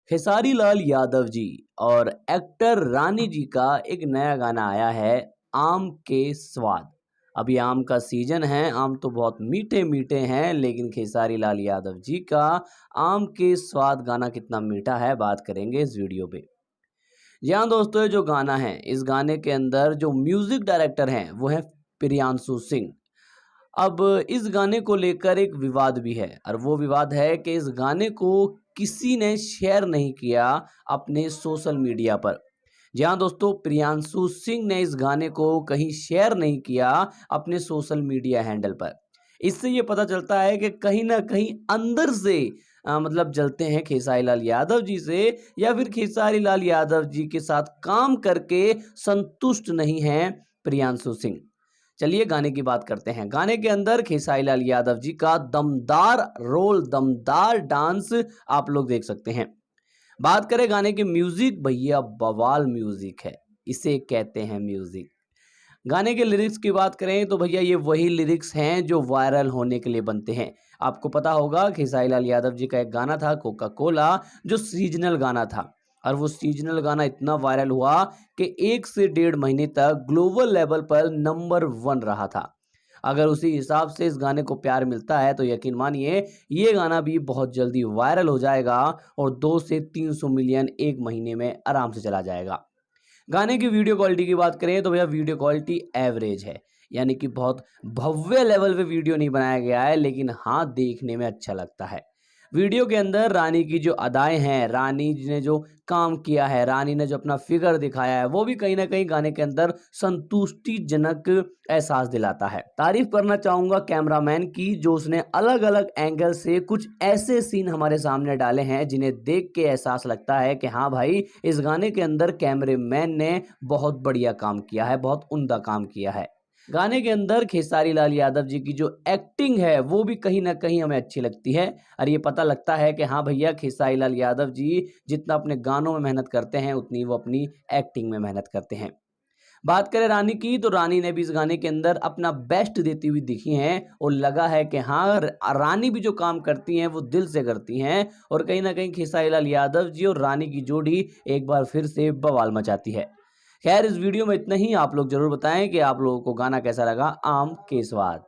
खेसारी लाल यादव जी और एक्टर रानी जी का एक नया गाना आया है, आम के स्वाद। अभी आम का सीजन है, आम तो बहुत मीठे मीठे हैं, लेकिन खेसारी लाल यादव जी का आम के स्वाद गाना कितना मीठा है, बात करेंगे इस वीडियो पे। जी हाँ दोस्तों, ये जो गाना है, इस गाने के अंदर जो म्यूजिक डायरेक्टर हैं वो है प्रियांशु सिंह। अब इस गाने को लेकर एक विवाद भी है और वो विवाद है कि इस गाने को किसी ने शेयर नहीं किया अपने सोशल मीडिया पर। जी हाँ दोस्तों, प्रियांशु सिंह ने इस गाने को कहीं शेयर नहीं किया अपने सोशल मीडिया हैंडल पर। इससे ये पता चलता है कि कहीं ना कहीं अंदर से मतलब जलते हैं खेसारी लाल यादव जी से, या फिर खेसारी लाल यादव जी के साथ काम करके संतुष्ट नहीं हैं प्रियांशु सिंह। चलिए गाने की बात करते हैं। गाने के अंदर खेसारी लाल यादव जी का दमदार रोल, दमदार डांस आप लोग देख सकते हैं। बात करें गाने के म्यूजिक, भैया बवाल म्यूजिक है, इसे कहते हैं म्यूजिक। गाने के लिरिक्स की बात करें तो भैया ये वही लिरिक्स हैं जो वायरल होने के लिए बनते हैं। आपको पता होगा खेसारी लाल यादव जी का एक गाना था कोका कोला, जो सीजनल गाना था, और वो सीजनल गाना इतना वायरल हुआ कि 1 से 1.5 महीने तक ग्लोबल लेवल पर नंबर 1 रहा था। अगर उसी हिसाब से इस गाने को प्यार मिलता है तो यकीन मानिए ये गाना भी बहुत जल्दी वायरल हो जाएगा और 2 से 300 मिलियन एक महीने में आराम से चला जाएगा। गाने की वीडियो क्वालिटी की बात करें तो भैया वीडियो क्वालिटी एवरेज है, यानी कि बहुत भव्य लेवल पे वीडियो नहीं बनाया गया है, लेकिन हाँ देखने में अच्छा लगता है। वीडियो के अंदर रानी की जो अदाएं हैं, रानी जी ने जो काम किया है, रानी ने जो अपना फिगर दिखाया है, वो भी कहीं ना कहीं गाने के अंदर संतुष्टिजनक एहसास दिलाता है। तारीफ करना चाहूंगा कैमरामैन की, जो उसने अलग अलग एंगल से कुछ ऐसे सीन हमारे सामने डाले हैं जिन्हें देख के एहसास लगता है कि हाँ भाई, इस गाने के अंदर कैमरेमैन ने बहुत बढ़िया काम किया है, बहुत उम्दा काम किया है। गाने के अंदर खेसारी लाल यादव जी की जो एक्टिंग है वो भी कहीं ना कहीं हमें अच्छी लगती है, और ये पता लगता है कि हाँ भैया, खेसारी लाल यादव जी जितना अपने गानों में मेहनत करते हैं उतनी वो अपनी एक्टिंग में मेहनत करते हैं। बात करें रानी की, तो रानी ने भी इस गाने के अंदर अपना बेस्ट देती हुई दिखी हैं, और लगा है कि हाँ, रानी भी जो काम करती हैं वो दिल से करती हैं, और कहीं ना कहीं खेसारी लाल यादव जी और रानी की जोड़ी एक बार फिर से बवाल मचाती है। खैर, इस वीडियो में इतना ही। आप लोग जरूर बताएं कि आप लोगों को गाना कैसा लगा, आम के स्वाद।